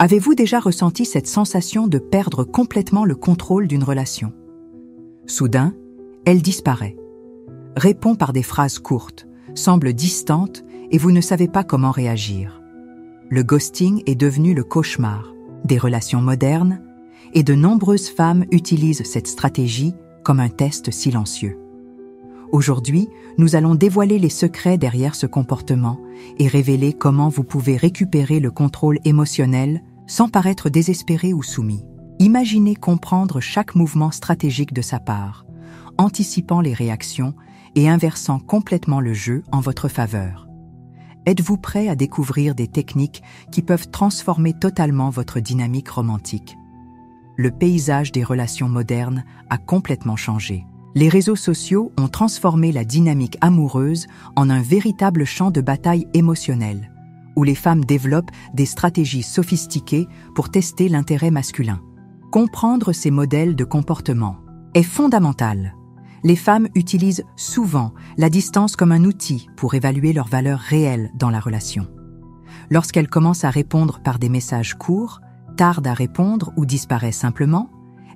Avez-vous déjà ressenti cette sensation de perdre complètement le contrôle d'une relation? Soudain, elle disparaît, répond par des phrases courtes, semble distante et vous ne savez pas comment réagir. Le ghosting est devenu le cauchemar des relations modernes et de nombreuses femmes utilisent cette stratégie comme un test silencieux. Aujourd'hui, nous allons dévoiler les secrets derrière ce comportement et révéler comment vous pouvez récupérer le contrôle émotionnel sans paraître désespéré ou soumis. Imaginez comprendre chaque mouvement stratégique de sa part, anticipant les réactions et inversant complètement le jeu en votre faveur. Êtes-vous prêt à découvrir des techniques qui peuvent transformer totalement votre dynamique romantique? Le paysage des relations modernes a complètement changé. Les réseaux sociaux ont transformé la dynamique amoureuse en un véritable champ de bataille émotionnelle, où les femmes développent des stratégies sophistiquées pour tester l'intérêt masculin. Comprendre ces modèles de comportement est fondamental. Les femmes utilisent souvent la distance comme un outil pour évaluer leur valeur réelle dans la relation. Lorsqu'elles commencent à répondre par des messages courts, tardent à répondre ou disparaissent simplement,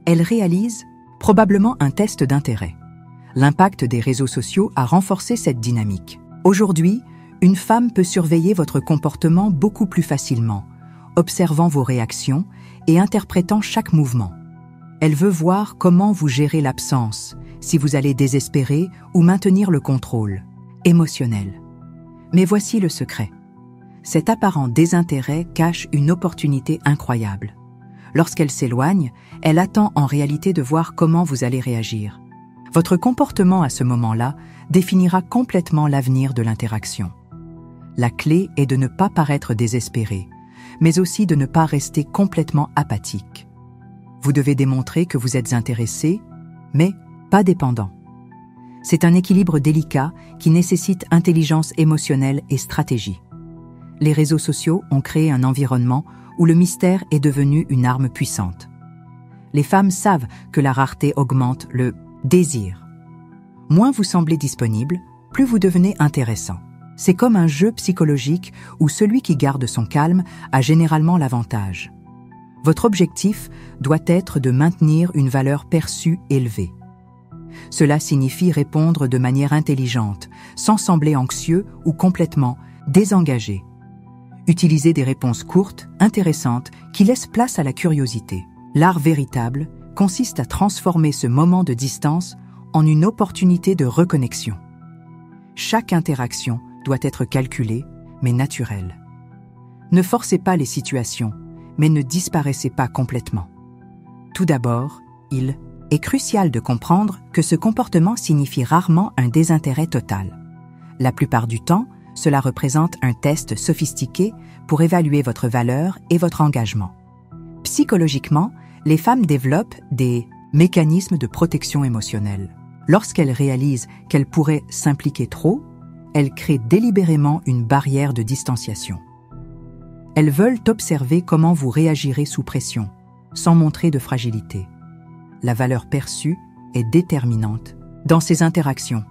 elles réalisent probablement un test d'intérêt. L'impact des réseaux sociaux a renforcé cette dynamique. Aujourd'hui, une femme peut surveiller votre comportement beaucoup plus facilement, observant vos réactions et interprétant chaque mouvement. Elle veut voir comment vous gérez l'absence, si vous allez désespérer ou maintenir le contrôle émotionnel. Mais voici le secret. Cet apparent désintérêt cache une opportunité incroyable. Lorsqu'elle s'éloigne, elle attend en réalité de voir comment vous allez réagir. Votre comportement à ce moment-là définira complètement l'avenir de l'interaction. La clé est de ne pas paraître désespéré, mais aussi de ne pas rester complètement apathique. Vous devez démontrer que vous êtes intéressé, mais pas dépendant. C'est un équilibre délicat qui nécessite intelligence émotionnelle et stratégie. Les réseaux sociaux ont créé un environnement où le mystère est devenu une arme puissante. Les femmes savent que la rareté augmente le désir. Moins vous semblez disponible, plus vous devenez intéressant. C'est comme un jeu psychologique où celui qui garde son calme a généralement l'avantage. Votre objectif doit être de maintenir une valeur perçue élevée. Cela signifie répondre de manière intelligente, sans sembler anxieux ou complètement désengagé. Utilisez des réponses courtes, intéressantes, qui laissent place à la curiosité. L'art véritable consiste à transformer ce moment de distance en une opportunité de reconnexion. Chaque interaction doit être calculée, mais naturelle. Ne forcez pas les situations, mais ne disparaissez pas complètement. Tout d'abord, il est crucial de comprendre que ce comportement signifie rarement un désintérêt total. La plupart du temps, cela représente un test sophistiqué pour évaluer votre valeur et votre engagement. Psychologiquement, les femmes développent des mécanismes de protection émotionnelle. Lorsqu'elles réalisent qu'elles pourraient s'impliquer trop, elles créent délibérément une barrière de distanciation. Elles veulent observer comment vous réagirez sous pression, sans montrer de fragilité. La valeur perçue est déterminante dans ces interactions.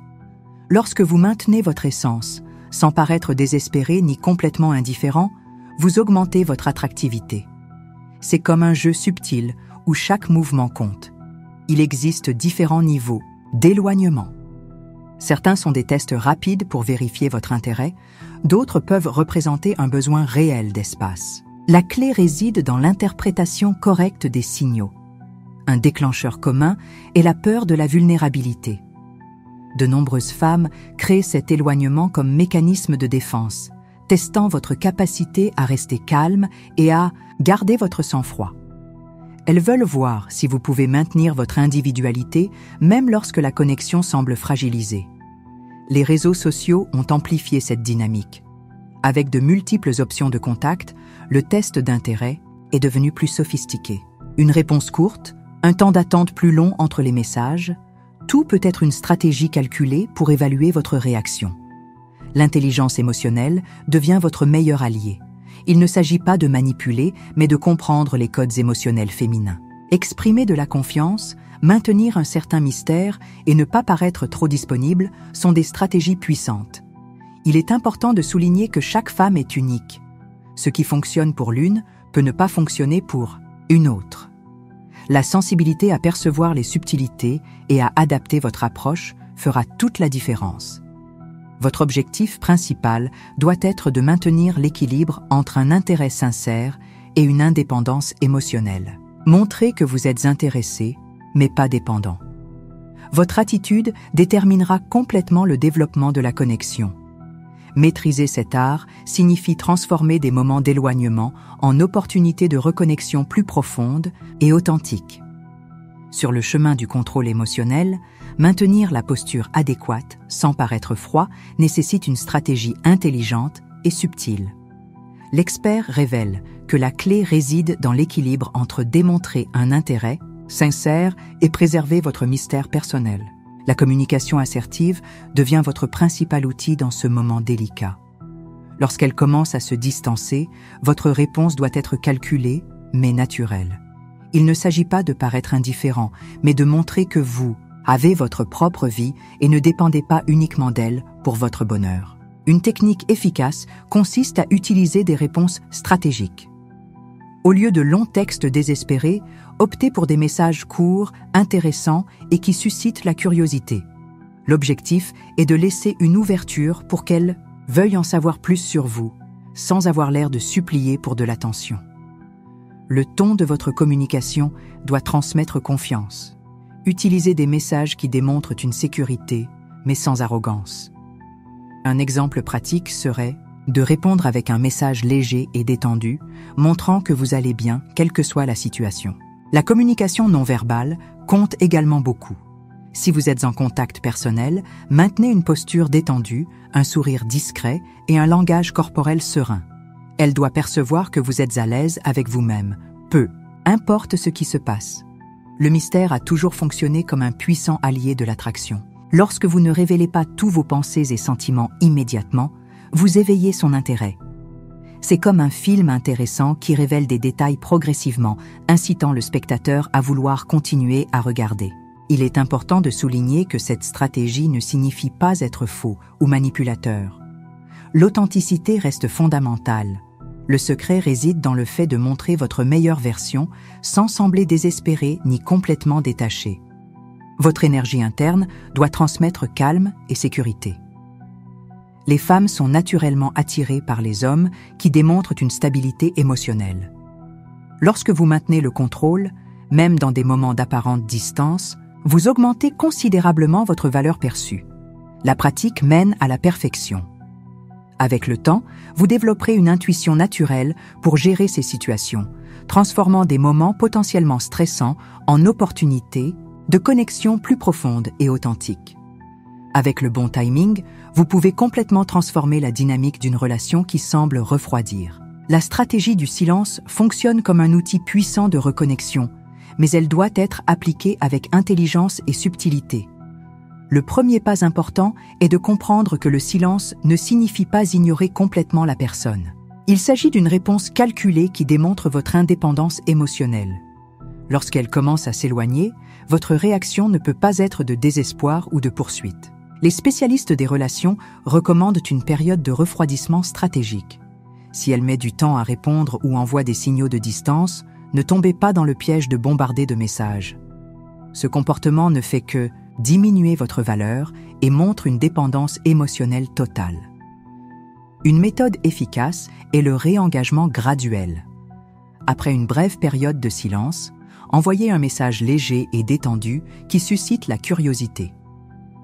Lorsque vous maintenez votre essence, sans paraître désespéré ni complètement indifférent, vous augmentez votre attractivité. C'est comme un jeu subtil où chaque mouvement compte. Il existe différents niveaux d'éloignement. Certains sont des tests rapides pour vérifier votre intérêt, d'autres peuvent représenter un besoin réel d'espace. La clé réside dans l'interprétation correcte des signaux. Un déclencheur commun est la peur de la vulnérabilité. De nombreuses femmes créent cet éloignement comme mécanisme de défense, testant votre capacité à rester calme et à garder votre sang-froid. Elles veulent voir si vous pouvez maintenir votre individualité même lorsque la connexion semble fragilisée. Les réseaux sociaux ont amplifié cette dynamique. Avec de multiples options de contact, le test d'intérêt est devenu plus sophistiqué. Une réponse courte, un temps d'attente plus long entre les messages, tout peut être une stratégie calculée pour évaluer votre réaction. L'intelligence émotionnelle devient votre meilleur allié. Il ne s'agit pas de manipuler, mais de comprendre les codes émotionnels féminins. Exprimer de la confiance, maintenir un certain mystère et ne pas paraître trop disponible sont des stratégies puissantes. Il est important de souligner que chaque femme est unique. Ce qui fonctionne pour l'une peut ne pas fonctionner pour une autre. La sensibilité à percevoir les subtilités et à adapter votre approche fera toute la différence. Votre objectif principal doit être de maintenir l'équilibre entre un intérêt sincère et une indépendance émotionnelle. Montrez que vous êtes intéressé, mais pas dépendant. Votre attitude déterminera complètement le développement de la connexion. Maîtriser cet art signifie transformer des moments d'éloignement en opportunités de reconnexion plus profondes et authentiques. Sur le chemin du contrôle émotionnel, maintenir la posture adéquate sans paraître froid nécessite une stratégie intelligente et subtile. L'expert révèle que la clé réside dans l'équilibre entre démontrer un intérêt sincère et préserver votre mystère personnel. La communication assertive devient votre principal outil dans ce moment délicat. Lorsqu'elle commence à se distancer, votre réponse doit être calculée, mais naturelle. Il ne s'agit pas de paraître indifférent, mais de montrer que vous avez votre propre vie et ne dépendez pas uniquement d'elle pour votre bonheur. Une technique efficace consiste à utiliser des réponses stratégiques. Au lieu de longs textes désespérés, optez pour des messages courts, intéressants et qui suscitent la curiosité. L'objectif est de laisser une ouverture pour qu'elle veuille en savoir plus sur vous, sans avoir l'air de supplier pour de l'attention. Le ton de votre communication doit transmettre confiance. Utilisez des messages qui démontrent une sécurité, mais sans arrogance. Un exemple pratique serait de répondre avec un message léger et détendu, montrant que vous allez bien, quelle que soit la situation. La communication non verbale compte également beaucoup. Si vous êtes en contact personnel, maintenez une posture détendue, un sourire discret et un langage corporel serein. Elle doit percevoir que vous êtes à l'aise avec vous-même, peu importe ce qui se passe. Le mystère a toujours fonctionné comme un puissant allié de l'attraction. Lorsque vous ne révélez pas tous vos pensées et sentiments immédiatement, vous éveillez son intérêt. C'est comme un film intéressant qui révèle des détails progressivement, incitant le spectateur à vouloir continuer à regarder. Il est important de souligner que cette stratégie ne signifie pas être faux ou manipulateur. L'authenticité reste fondamentale. Le secret réside dans le fait de montrer votre meilleure version sans sembler désespéré ni complètement détaché. Votre énergie interne doit transmettre calme et sécurité. Les femmes sont naturellement attirées par les hommes qui démontrent une stabilité émotionnelle. Lorsque vous maintenez le contrôle, même dans des moments d'apparente distance, vous augmentez considérablement votre valeur perçue. La pratique mène à la perfection. Avec le temps, vous développerez une intuition naturelle pour gérer ces situations, transformant des moments potentiellement stressants en opportunités de connexion plus profonde et authentique. Avec le bon timing, vous pouvez complètement transformer la dynamique d'une relation qui semble refroidir. La stratégie du silence fonctionne comme un outil puissant de reconnexion, mais elle doit être appliquée avec intelligence et subtilité. Le premier pas important est de comprendre que le silence ne signifie pas ignorer complètement la personne. Il s'agit d'une réponse calculée qui démontre votre indépendance émotionnelle. Lorsqu'elle commence à s'éloigner, votre réaction ne peut pas être de désespoir ou de poursuite. Les spécialistes des relations recommandent une période de refroidissement stratégique. Si elle met du temps à répondre ou envoie des signaux de distance, ne tombez pas dans le piège de bombarder de messages. Ce comportement ne fait que diminuer votre valeur et montre une dépendance émotionnelle totale. Une méthode efficace est le réengagement graduel. Après une brève période de silence, envoyez un message léger et détendu qui suscite la curiosité.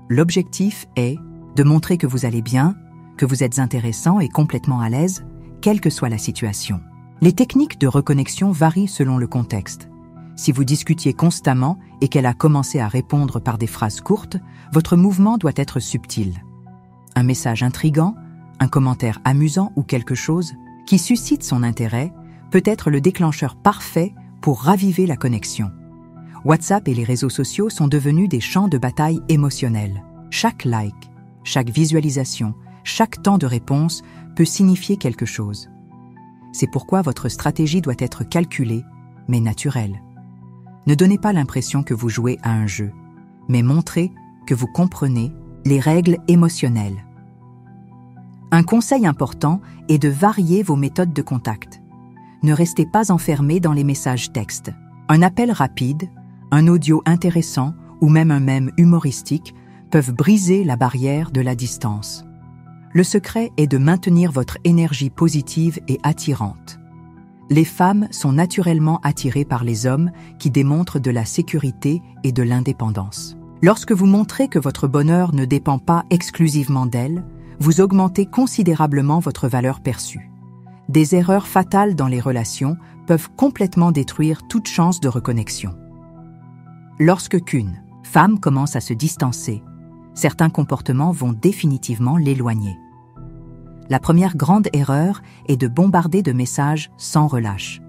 L'objectif est de montrer que vous allez bien, que vous êtes intéressant et complètement à l'aise, quelle que soit la situation. Les techniques de reconnexion varient selon le contexte. Si vous discutiez constamment et qu'elle a commencé à répondre par des phrases courtes, votre mouvement doit être subtil. Un message intrigant, un commentaire amusant ou quelque chose qui suscite son intérêt peut être le déclencheur parfait pour raviver la connexion. WhatsApp et les réseaux sociaux sont devenus des champs de bataille émotionnels. Chaque like, chaque visualisation, chaque temps de réponse peut signifier quelque chose. C'est pourquoi votre stratégie doit être calculée, mais naturelle. Ne donnez pas l'impression que vous jouez à un jeu, mais montrez que vous comprenez les règles émotionnelles. Un conseil important est de varier vos méthodes de contact. Ne restez pas enfermé dans les messages textes. Un appel rapide, un audio intéressant ou même un mème humoristique peuvent briser la barrière de la distance. Le secret est de maintenir votre énergie positive et attirante. Les femmes sont naturellement attirées par les hommes qui démontrent de la sécurité et de l'indépendance. Lorsque vous montrez que votre bonheur ne dépend pas exclusivement d'elles, vous augmentez considérablement votre valeur perçue. Des erreurs fatales dans les relations peuvent complètement détruire toute chance de reconnexion. Lorsque qu'une femme commence à se distancer, certains comportements vont définitivement l'éloigner. La première grande erreur est de bombarder de messages sans relâche.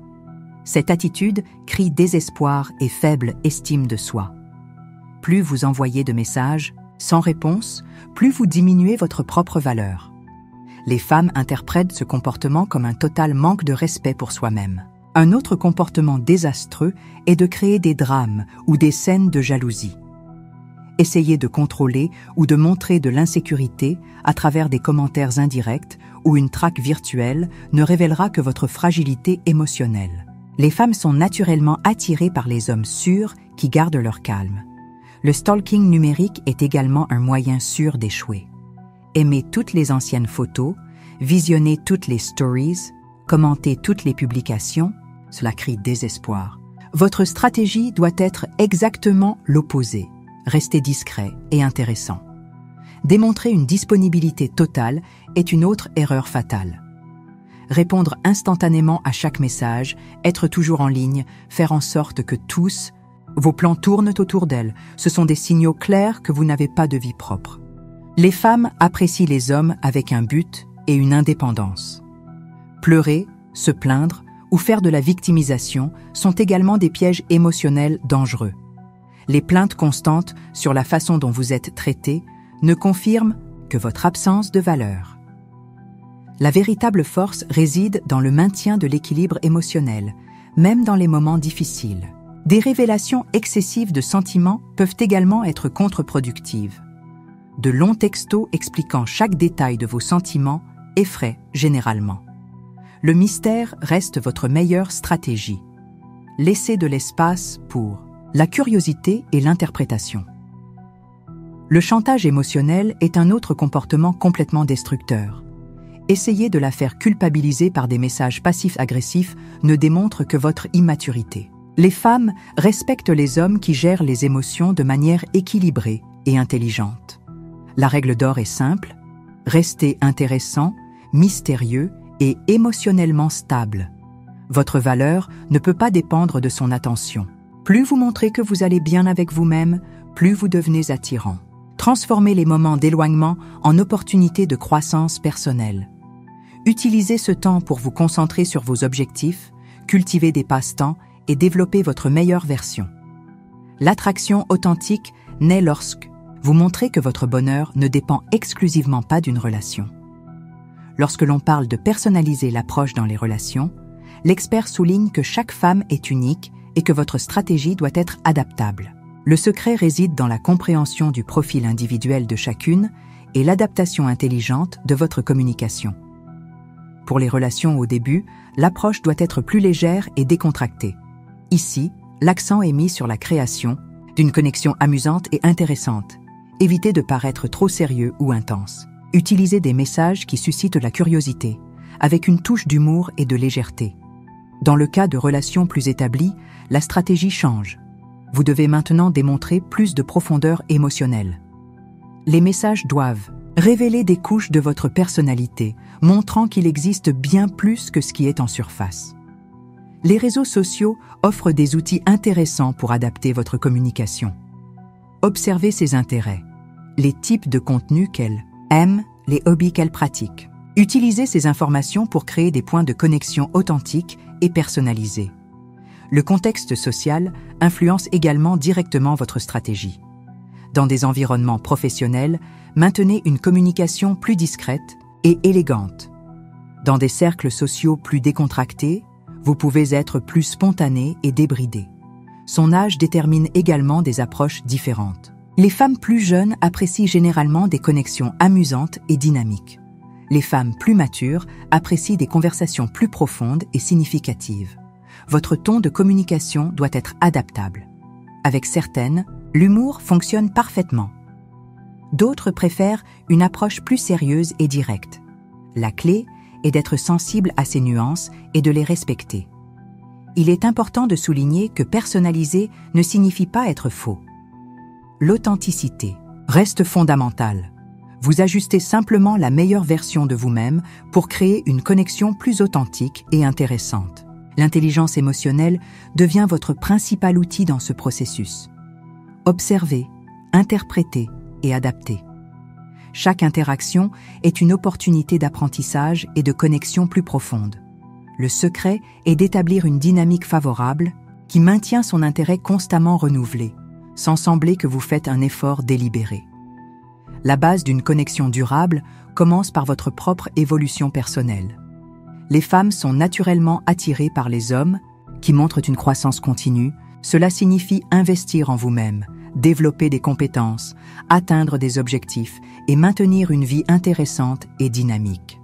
Cette attitude crie désespoir et faible estime de soi. Plus vous envoyez de messages sans réponse, plus vous diminuez votre propre valeur. Les femmes interprètent ce comportement comme un total manque de respect pour soi-même. Un autre comportement désastreux est de créer des drames ou des scènes de jalousie. Essayez de contrôler ou de montrer de l'insécurité à travers des commentaires indirects ou une traque virtuelle ne révélera que votre fragilité émotionnelle. Les femmes sont naturellement attirées par les hommes sûrs qui gardent leur calme. Le stalking numérique est également un moyen sûr d'échouer. Aimez toutes les anciennes photos, visionnez toutes les stories, commentez toutes les publications, cela crie désespoir. Votre stratégie doit être exactement l'opposé. Restez discret et intéressant. Démontrer une disponibilité totale est une autre erreur fatale. Répondre instantanément à chaque message, être toujours en ligne, faire en sorte que tous vos plans tournent autour d'elle, ce sont des signaux clairs que vous n'avez pas de vie propre. Les femmes apprécient les hommes avec un but et une indépendance. Pleurer, se plaindre ou faire de la victimisation sont également des pièges émotionnels dangereux. Les plaintes constantes sur la façon dont vous êtes traité ne confirment que votre absence de valeur. La véritable force réside dans le maintien de l'équilibre émotionnel, même dans les moments difficiles. Des révélations excessives de sentiments peuvent également être contre-productives. De longs textos expliquant chaque détail de vos sentiments effraient généralement. Le mystère reste votre meilleure stratégie. Laissez de l'espace pour la curiosité et l'interprétation. Le chantage émotionnel est un autre comportement complètement destructeur. Essayer de la faire culpabiliser par des messages passifs-agressifs ne démontre que votre immaturité. Les femmes respectent les hommes qui gèrent les émotions de manière équilibrée et intelligente. La règle d'or est simple, restez intéressant, mystérieux et émotionnellement stable. Votre valeur ne peut pas dépendre de son attention. Plus vous montrez que vous allez bien avec vous-même, plus vous devenez attirant. Transformez les moments d'éloignement en opportunités de croissance personnelle. Utilisez ce temps pour vous concentrer sur vos objectifs, cultiver des passe-temps et développer votre meilleure version. L'attraction authentique naît lorsque vous montrez que votre bonheur ne dépend exclusivement pas d'une relation. Lorsque l'on parle de personnaliser l'approche dans les relations, l'expert souligne que chaque femme est unique et que votre stratégie doit être adaptable. Le secret réside dans la compréhension du profil individuel de chacune et l'adaptation intelligente de votre communication. Pour les relations au début, l'approche doit être plus légère et décontractée. Ici, l'accent est mis sur la création d'une connexion amusante et intéressante. Évitez de paraître trop sérieux ou intense. Utilisez des messages qui suscitent la curiosité, avec une touche d'humour et de légèreté. Dans le cas de relations plus établies, la stratégie change. Vous devez maintenant démontrer plus de profondeur émotionnelle. Les messages doivent révéler des couches de votre personnalité, montrant qu'il existe bien plus que ce qui est en surface. Les réseaux sociaux offrent des outils intéressants pour adapter votre communication. Observez ses intérêts, les types de contenus qu'elle aime, les hobbies qu'elle pratique. Utilisez ces informations pour créer des points de connexion authentiques et personnalisés. Le contexte social influence également directement votre stratégie. Dans des environnements professionnels, maintenez une communication plus discrète et élégante. Dans des cercles sociaux plus décontractés, vous pouvez être plus spontané et débridé. Son âge détermine également des approches différentes. Les femmes plus jeunes apprécient généralement des connexions amusantes et dynamiques. Les femmes plus matures apprécient des conversations plus profondes et significatives. Votre ton de communication doit être adaptable. Avec certaines, l'humour fonctionne parfaitement. D'autres préfèrent une approche plus sérieuse et directe. La clé est d'être sensible à ces nuances et de les respecter. Il est important de souligner que personnaliser ne signifie pas être faux. L'authenticité reste fondamentale. Vous ajustez simplement la meilleure version de vous-même pour créer une connexion plus authentique et intéressante. L'intelligence émotionnelle devient votre principal outil dans ce processus. Observez, interprétez et adaptez. Chaque interaction est une opportunité d'apprentissage et de connexion plus profonde. Le secret est d'établir une dynamique favorable qui maintient son intérêt constamment renouvelé, sans sembler que vous faites un effort délibéré. La base d'une connexion durable commence par votre propre évolution personnelle. Les femmes sont naturellement attirées par les hommes qui montrent une croissance continue. Cela signifie investir en vous-même, développer des compétences, atteindre des objectifs et maintenir une vie intéressante et dynamique.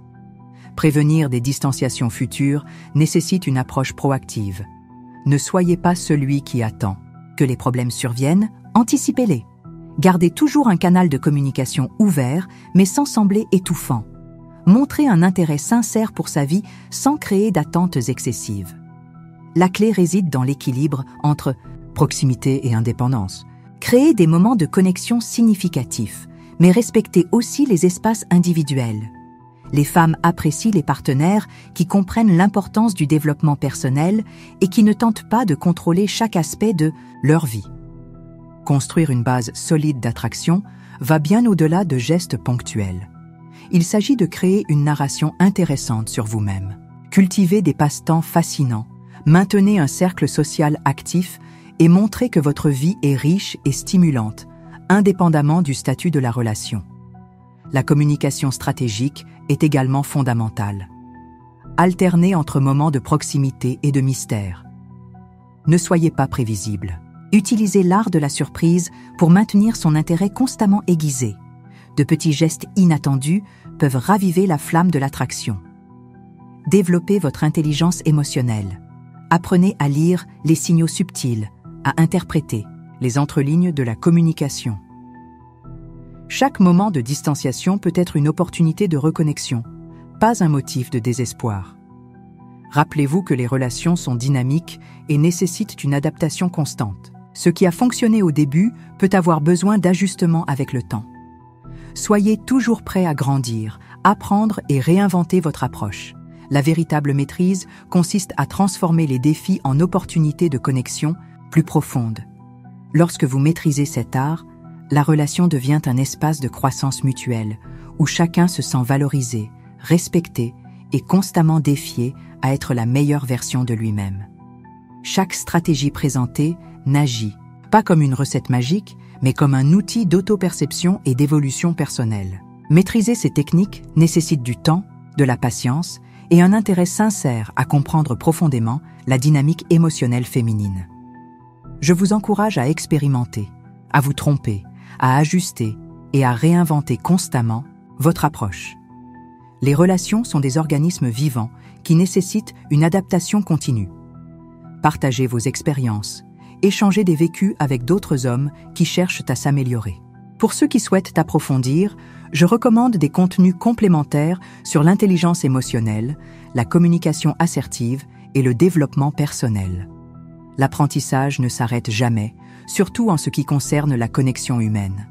Prévenir des distanciations futures nécessite une approche proactive. Ne soyez pas celui qui attend. Que les problèmes surviennent, anticipez-les. Gardez toujours un canal de communication ouvert, mais sans sembler étouffant. Montrez un intérêt sincère pour sa vie sans créer d'attentes excessives. La clé réside dans l'équilibre entre proximité et indépendance. Créez des moments de connexion significatifs, mais respectez aussi les espaces individuels. Les femmes apprécient les partenaires qui comprennent l'importance du développement personnel et qui ne tentent pas de contrôler chaque aspect de leur vie. Construire une base solide d'attraction va bien au-delà de gestes ponctuels. Il s'agit de créer une narration intéressante sur vous-même. Cultivez des passe-temps fascinants, maintenez un cercle social actif et montrez que votre vie est riche et stimulante, indépendamment du statut de la relation. La communication stratégique est également fondamentale. Alternez entre moments de proximité et de mystère. Ne soyez pas prévisible. Utilisez l'art de la surprise pour maintenir son intérêt constamment aiguisé. De petits gestes inattendus peuvent raviver la flamme de l'attraction. Développez votre intelligence émotionnelle. Apprenez à lire les signaux subtils, à interpréter les entrelignes de la communication. Chaque moment de distanciation peut être une opportunité de reconnexion, pas un motif de désespoir. Rappelez-vous que les relations sont dynamiques et nécessitent une adaptation constante. Ce qui a fonctionné au début peut avoir besoin d'ajustements avec le temps. Soyez toujours prêt à grandir, apprendre et réinventer votre approche. La véritable maîtrise consiste à transformer les défis en opportunités de connexion plus profondes. Lorsque vous maîtrisez cet art, la relation devient un espace de croissance mutuelle où chacun se sent valorisé, respecté et constamment défié à être la meilleure version de lui-même. Chaque stratégie présentée n'agit pas comme une recette magique, mais comme un outil d'auto-perception et d'évolution personnelle. Maîtriser ces techniques nécessite du temps, de la patience et un intérêt sincère à comprendre profondément la dynamique émotionnelle féminine. Je vous encourage à expérimenter, à vous tromper, à ajuster et à réinventer constamment votre approche. Les relations sont des organismes vivants qui nécessitent une adaptation continue. Partagez vos expériences, échangez des vécus avec d'autres hommes qui cherchent à s'améliorer. Pour ceux qui souhaitent approfondir, je recommande des contenus complémentaires sur l'intelligence émotionnelle, la communication assertive et le développement personnel. L'apprentissage ne s'arrête jamais, surtout en ce qui concerne la connexion humaine.